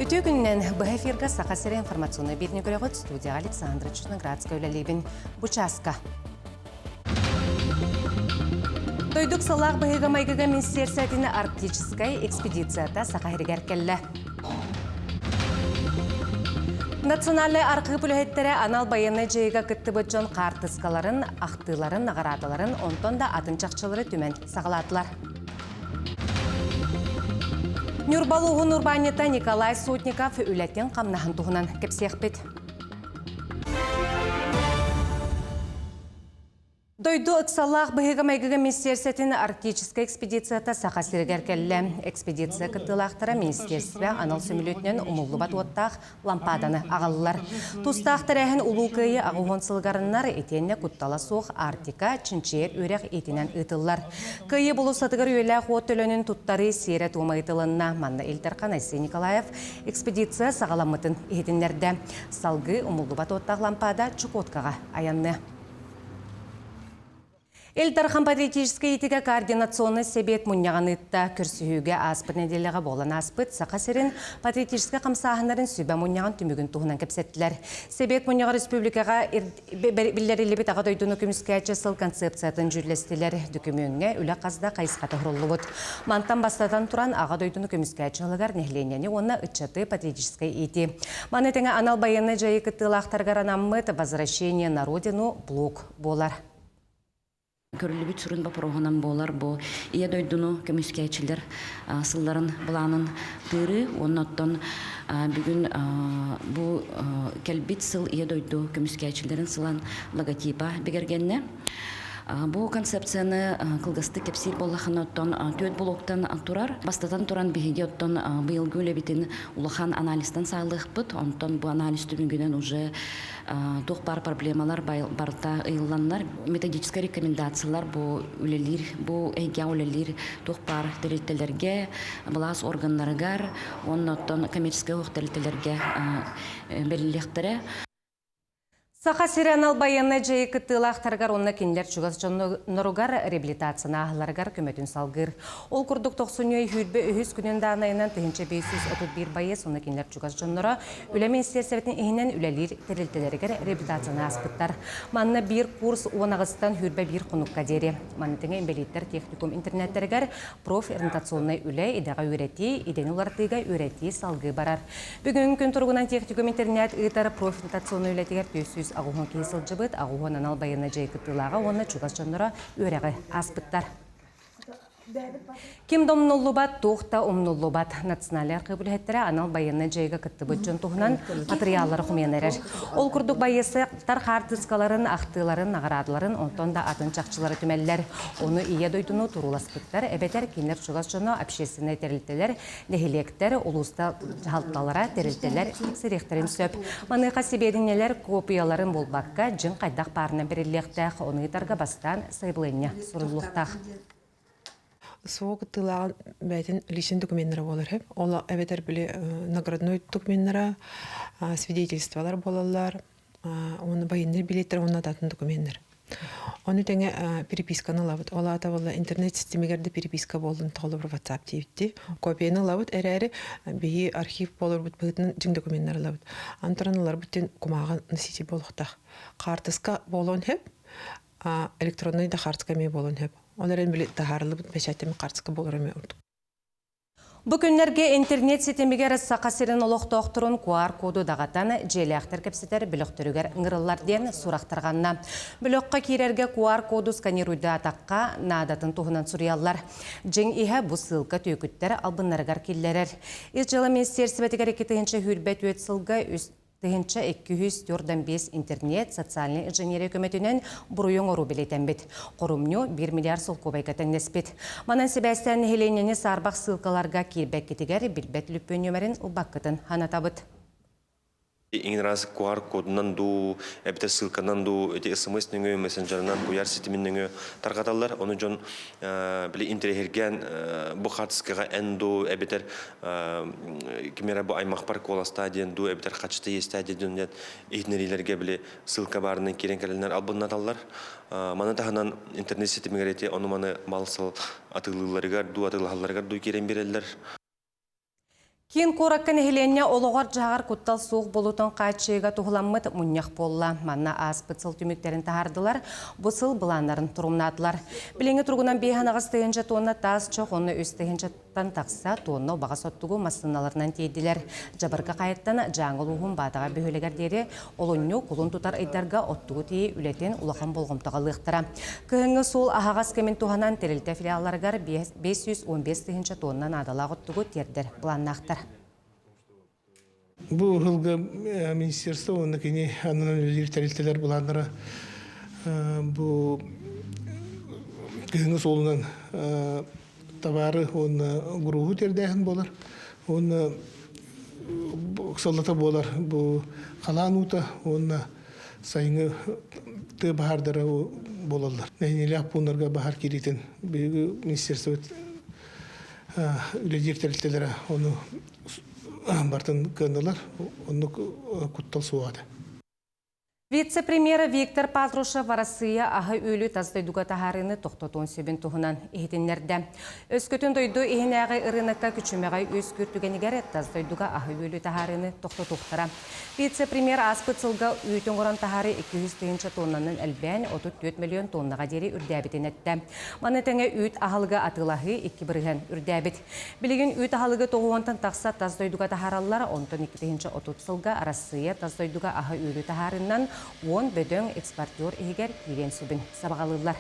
Үтүү күннен бұл эфирға сақасыры информационный бетіне көріғыт студия Александра Чудноградская өлелейбін Бучаска. Тойдук салақ бұғыға майгыға Министерсиятины арктическая экспедицията сақахыргер келі. Национальный арқы бүліхеттері анал байыны жайға күтті бұджон қартыскаларын, ақтыларын, нағарадыларын, онтон да атынчақчылары түмен сағаладылар. Нюрбалуғын Урбанета Николай Сотников үлеттен қамнағын тұғынан кепсеқ бет. Дойду ықсалақ бұғыға майгыға Министерсиятины арктическая экспедицията сақасыргер келі. Экспедиция күттілақтары Министерсия анал сөмілетінен ұмылы бат оттақ лампаданы ағалылар. Тұстақтыр әхін ұлу көйі ағуғын сылғарынлар етенне күттала соқ Арктика чинчер өрек етінен ұтылар. Көйі бұлы сатығыр өйләқ от төлінің тұттары сейрі тума ұтылынна манна Эльдархан Айсей Николаев экспедиция сағаламытын етінлерді. Салғы ұмылы бат оттақ лампада Чукоткаға аянны. Эльдархан патриотический этика координационный себет мұнияғаныдта күрсіуге аспыт неделіға болан аспыт сақасырын патриотический қамсағынларын сүбә мұнияғын түмігін туғынан кепсеттілер. Себет мұнияға республикаға білдері лебет аға дойдуны күміске әчесіл концепциятын жүрлестілер дүкіміңе үлі қазда қайысқаты ғырылы бұд. Мантан бастатан тұран аға дойдуны күміске әчелігер нехленені оны үтчаты патриотический эти. Манетіңе анал байыны жайы күттілақтарғар анаммыт возвращение на родину блок болар. Көрілібіт сүрін бапырғынан болар бұл ие дойдуну көміскәйчілер сылларын бұланын тыры, оннаттан бүгін бұл кәлбіт сыл ие дойду көміскәйчілерін сылан логотипа бігергенне. Бұл концепцияны қылғысты кепсир болақын оттан төт блоктан тұрар. Бастатан тұран бігеге оттан бұйылғы өлебетін ұлақан анализтан сағылық бұд. Онтан бұл анализ түбінгіден уже тоқ бар проблемалар барта ұйыланлар. Методический рекомендациялар бұл өлелер, бұл әйге өлелер тоқ бар дәреттелерге, бұлас органларығар, оннаттан коммерческий оқ дәреттелерге белілектері. Сақасыры анал байыны жайы күттілақтарғар онына кенлер чуғас жоныруғар реабилитацияны ағыларғар көметін салғыр. Ол күрдік 90 үйірбі үйіз күнінде анайынан түйінші 531 байыз онына кенлер чуғас жоныры үлі Министерсиятының үйінен үлелер тәрелтелерігер реабилитацияны аспыттар. Манна бір курс оңағыстан үйірбі бір құныққа дері. Маннетіңе имбелиттер техникум интернеттерігер профориентационный үлі идаға өрети, иден олартыға өрети салғы барар. Бүгін күн тұрғынан техникум интернет ұйтар профориентационный үлетігер 200 ағуғын кейсіл жыбыт, ағуғын анал байыны жай күттілаға, оны чуғас жоныра өрәғі аспыттар. Ким домнуллу бат, тоқта омнуллу бат. Националер қыбылеттері анал байыны жайға күтті бұт жон тұғынан материаллары құменерер. Ол күрдік байысы тар қартыскаларын, ақтыларын, нағарадыларын, онтон да атын чақчылары түмәлілер. Оны ие дойдыну тұруласпыттар, әбетер кейнер чуғас жоны общественный тәрілтелер, нехелектер, улуста жалталара тәрілтелер, сиректерін сөп. Маныға себедінелер копияларын болбаққа жын қайдақ барына берілектәқ, оны тарға бастан сайбылыне сұрылықтақ. Соқ тылаған бәйтін личный документтері болар хеп. Ол әбетер біле наградной документтері, свидетельстволар болалар, оны байындар билеттер, оны ататын документтер. Оны тәңе переписканы лавыт. Ол ата болла интернет-системегерді переписка болдың тоғылы бір WhatsApp дейбітті. Копияны лавыт әрі бейі архив болыр бұд бұғытының жың документтері лавыт. Антыранылар бұттен құмаған носитель болуқтақ. Қартыска болуын хеп, электронный да қартыска ме болуын хеп. Оларын білі тағарылы бұд бәшәттемі қартысқа болыр әме ұрдық. Бүкінлерге интернет сетемігер сақасырын олықты оқтырын QR коду дағатан желі ақтар кәпсетер біліқтірігер ғырылларден сұрақтырғанна. Біліққа керерге QR коду сканируйды атаққа надатын тұғынан сұриялар. Жың иға бұ сылға түйкіттер албынларығар келлерер. Из жылы Министерсиятының әрекетігінші хүрбет өт сылға Тыгынча 245 интернет, социальный инженерия көметінен бұруйың ору білетен бет. Қорумню 1 миллиард сол көбайға тәңнеспет. Манан Себастьян Хеленені сарбақ сылқаларға келбәк кетігер білбет лүппен өмерін ұлбаққытын ханатабыт. Иң раз QR кодынан ду, әбітер ссылканан ду, эти SMS-ніңі, мессенджерынан, бұяр сетімінніңі тарғаталар. Оны жон білі интерегерген бұ қатысқыға ән ду, әбітер кемері бұ аймақ бар кола стадиен ду, әбітер қачты естадиен ден ехнерилерге білі ссылка барының керен кәлінер албыннаталар. Маны тағынан интернет сетімігер оны маны малсыл атылыларығар, ду атылығаларығар ду керен берелер. Кин кораккан эхиленне ологар жағар куттал суық болутон қачыға туғыламмыт мұньяқ болла. Манна аспыцыл түміктерін тахардылар, бұсыл бұланларын тұрумнадылар. Білеңі тұрғынан бейханағыз тыгынча тонна таз чоқ, оны өстігінча тақса тонна баға соттуғы масыналарынан тейділер. Жабырға қайыттан жаңылуғын батаға бөхелегердері олонью құлын тұтар айдарға оттуғы тейі үлетен улақан болғымтаға лықтыра. Күйіңі сол ағағыз кемен туғанан терілті филиалларғар 515 тыгынча тоннан адалақ оттуғы тердер планнақтар. Бұл ғылғы министерство, оны кені анынан өзір тәрелтелер бұландыра бұл күйіңі солынан табары оны ғұрығы тердәйін болар. Оны ұқсалата болар. Бұл қалан ұта, оны сайыңы ты бағардары болалар. Нәйнелі аппонларға бағар керетін бүйігі министерство үледер тәрелтелері оны бартын кандалар, оны куттал суады. Вице-премьера Виктор Патрушев Россия ағы өлі таздойдуға тахарыны тоқтотуын сөбін тұғынан ехетінлерді. Өскөтін дойду ехінәғі ұрыныққа күчімеғай өз күртігенігер таздойдуға ағы өлі тахарыны тоқтотуқтыра. Вице-премьер аспыцылға үйтін құран тахары 200 тоннанын әлбән 34 миллион тоннаға дері үрдәбітін әтті. Манытыңа үйт ағылға атылағы 2 бірген үрдәбіт. Білігін үйт ағылғы тоғуантан тақса таздойдуға тахаралар 12-30 сылға Россия таздойдуға ағы өлі тахарынан 10 бөдөң экспортер егер келен сүбін сабағалылар.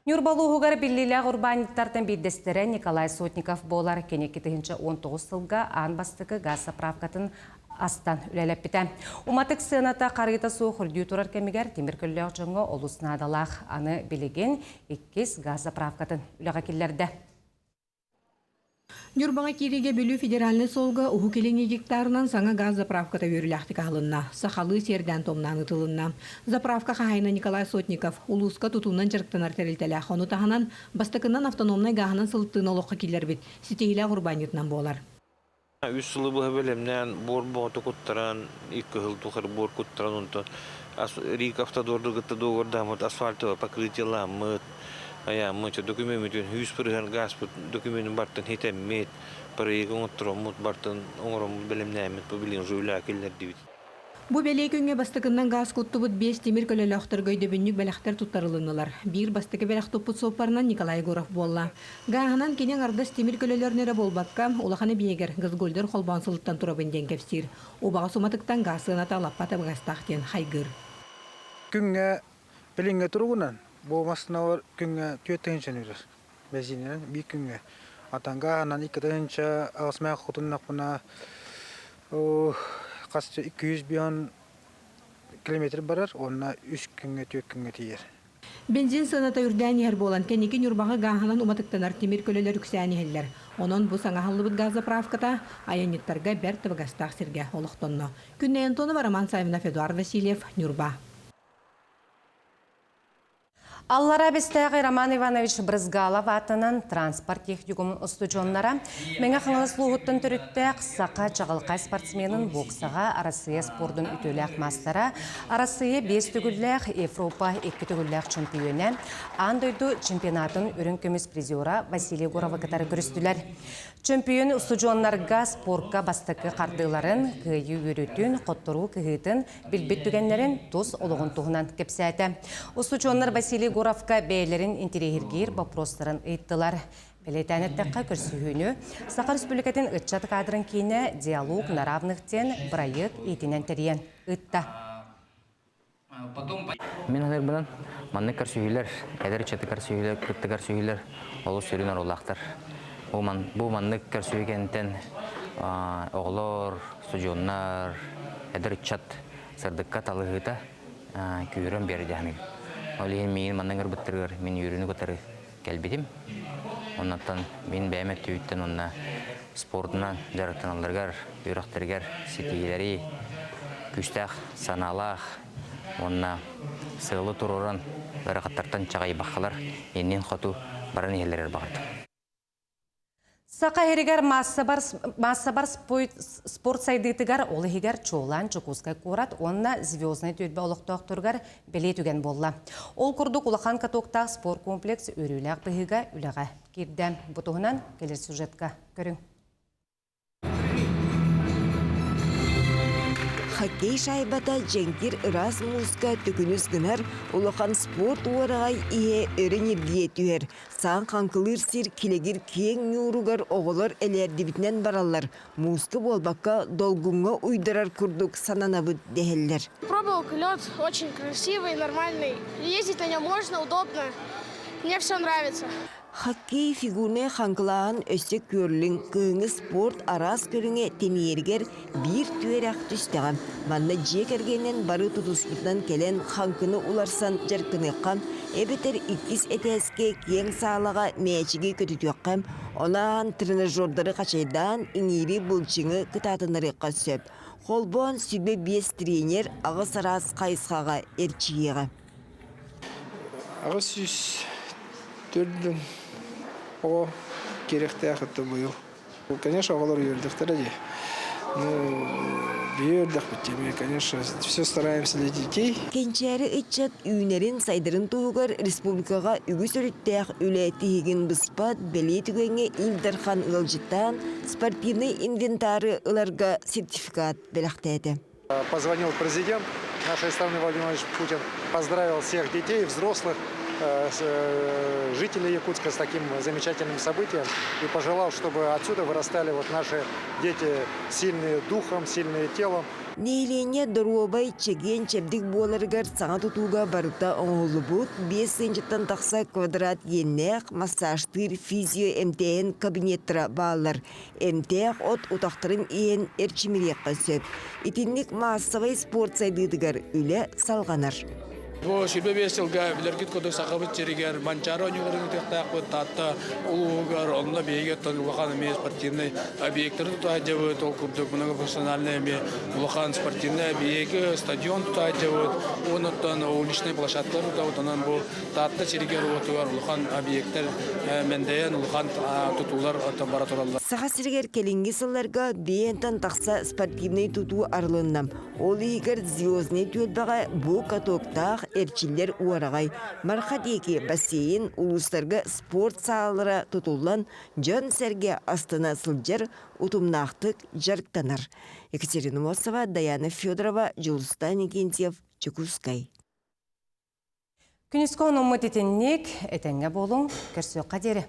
Нюрбалуғығар біліліғ урбаниттардың бейдестері Николай Сотников болар кенекі 19 сылға ан бастықы газ заправкатын астан үләләп біті. Уматық сыната қарғыта суы хүрдю тұрар кәмігер темір көлләғ жоңы олысына адалақ аны білеген 2 газ заправкатын үләға келлерді. Нюрбаға кереге бөлі федеральный солға ұху келеңе гектарынан саңа газ заправката өріләқтік алынна. Сақалы серден томнаны тылынна. Заправка қағайна Николай Сотников улуска тұтуынан жырқтанар тәрілтелі қону тағынан бастықынан автономнай ғағынан сылттығын олыққа келер бет. Сетейлі ғұрбанетінен болар. Үш сылы бұғы бөлемнен бор бұғыты құттыран, 2 жыл тұқыр бор құттыран ұнты. Рик автодорды ғытты доғырдамыд, асфальтыва покрытиламыд. Мыча документин 100% газ документин бартын хитеммет, парыгын оттыромут бартын оңыром білімнәмет бұл білін жүйілі әкелер дейбіт. Бу белей күнге бастықынан газ құттыбыт 5 темір көлеліқтір гөйді бүннік бәліқтер тұттарылынылар. Bir бастықы бәліқ тұппыт сопарынан Николай Егоров болла. Ғағынан кенен ардас темір көлелернері болбаққа олақаны бейгер ғызгөлдер қолбан сылыттан тұрабынден кәпсір. Обаға суматықтан газына талаппаты бұғастақтен хайгыр. Күнге білінге тұрғынан бұл масынауыр күнге түйеттігінші жүрір. Бәзінен бір күнге. Атанға анан 2-тігінші ағысмай құтын нақпына қасы 200 бион километр барар, онына 3 күнге, 4 күнге тейер. Бензин сыната үрдән ер болан кәнекі нүрбаға ғағынан уматықтанар темір көлелер үксәні хеллер. Онын бұл саңа халыбыт газ заправката айаниттарға бәр тывығастақ сірге олықтонны. Күннен тоны бар Аман Саевна Федуар Васильев, Нюрба. Аллара бестәғі Роман Иванович Брызгалов атынан транспорт техникумын ұстыжонлара мәңі қаңыз лұғыттың түріттәқ сақа чағылқай спортсменін боксаға Россия спордың үтөләқ мастара, Россия 5 түгілләқ, Европа 2 түгілләқ чемпионы, андойду чемпионатын үрін көміс призиора Василий Горовы катары көрістілер. Чемпион ұстыжонларға спортқа бастықы қардыларын, күйі өрітін, қоттыру күйетін, білбет түгенлерін тұз олығын тұғынан кепсәті. Ұстыжонлар Василий Горовка бәйлерін интерегергер бапростарын ұйттылар. Бәлетәнеттіққа көрсүйіні, Сақар Республикатын ұтчат қадырын кейіне диалог наравнықтен бірайық етінен тәрген ұйтта. Мен ғалар бұдан манны көрсүйілер, әдір үтчаты көрсүйілер, күтті көрсүйілер, олы сүрін арулақтар. Бұл манны көрсүйгентен оғылар, студионлар, әдір үтчат сырдыққа талығыта күйірін берді әмін. Олеген мен маннаңыр бұттырғыр, мен үйріні көтәрі кәлбедім. Оннаттан мен бәймет түйіттен онна спортынан жарықтан алырғар, үйрақтырғар, сетегелері, күстәқ, саналақ, онна сығылы тұрырын бәріқаттартан чағай баққалар, еннен қоту баран елерер бағырды. Сақа херигер масса бар спорт сайдытыгар олы хигер чолан чукускай курат, онна звездный түрбе олықтоқтыргар белей түген болла. Ол күрдік улахан катоқтақ спорт комплекс өріләқ бұғыға үліға кирден. Бұтығынан келер сюжетка көрің. Хоккей шайбата Женкир ырас музыка төкүнүс гынар улахан спорт уарагай ие өренер диетүер. Сан қанқылыр сир килегир кең нюругар оголор элердибитнен бараллар. Музыка болбакка долгунга уйдарар курдук сананабыт дехеллер. Пробовал лед, очень красивый, нормальный. Ездить на нем можно, удобно. Мне все нравится. Хоккей фигурне ханкылаан өссек көрлің кыңы спорт арас көріңе темиергер бір түерек түстіған. Манна жекергенен бары тұтуспытынан келен ханкыны уларсан жаркыныққам, әбетер иккис этеске кең сағалаға мәчіге көтітуаққам, онаан тренажердары қачайдан иңири бұлчыңы кытатынырыққа сөп. Холбон сүбе бес тренер ағыс арас қайысқаға әрчиеға. Ағыс үс төрдің о керекті ақытты бұйыл. Конечно, оғалар үйердіктері де. Бүйердік біттеме, конечно, все стараемся для детей. Кенчәрі үтчат үйнерін сайдырын туғығар республикаға үгіс өріттәқ үләтігін бұспат бәлей түгенге Илдархан Илжиттан спортивный инвентары ыларға сертификат бәліқтәді. Позвонил президент нашей страны Владимир Владимирович Путин, поздравил всех детей, взрослых, жителей Якутска с таким замечательным событием и пожелал, чтобы отсюда вырастали вот наши дети сильные духом, сильные телом. Нейлене дұруабай чеген чәбдік боларығар саңа тұтуға барыта оңылы бұд, 5 сенжіттен тақса квадрат еннеқ, массажтыр, физио, МТН кабинеттіра бағалар. МТН от ұтақтырын ең әрчімерекқа сөп. Итінлік массовай спорт сайдыдығар үлі салғанар. Бу шилбе бесилга билергит кодок сакабыт черигер манчаро нюгырын тектак татта улугар онна бейге тон улахан ме спортивный объекттер тутажыбыт ол курдук мына профессиональный ме улахан спортивный объект стадион тутажыбыт онуттан уличный площадкалар тутанан бу татта черигер отугар улахан объекттер мендеен улахан тутулар бара тураллар. Саха сиргер келинги сылларга бейентан тақса спортивный туту арлыннам. Ол игер звездный түйетбаға бу катоктақ әрчілер уарағай. Мархат еке бассейн улустарға спорт сағалыра тұтулан жон сәрге астына сылжар ұтымнақтық жарықтанар. Екатерина Мосова, Даяна Федорова, Жылыстан Никентьев, Чекускай. Күніскі оның мұтетіннек әтәңге болың, көрсі қадері.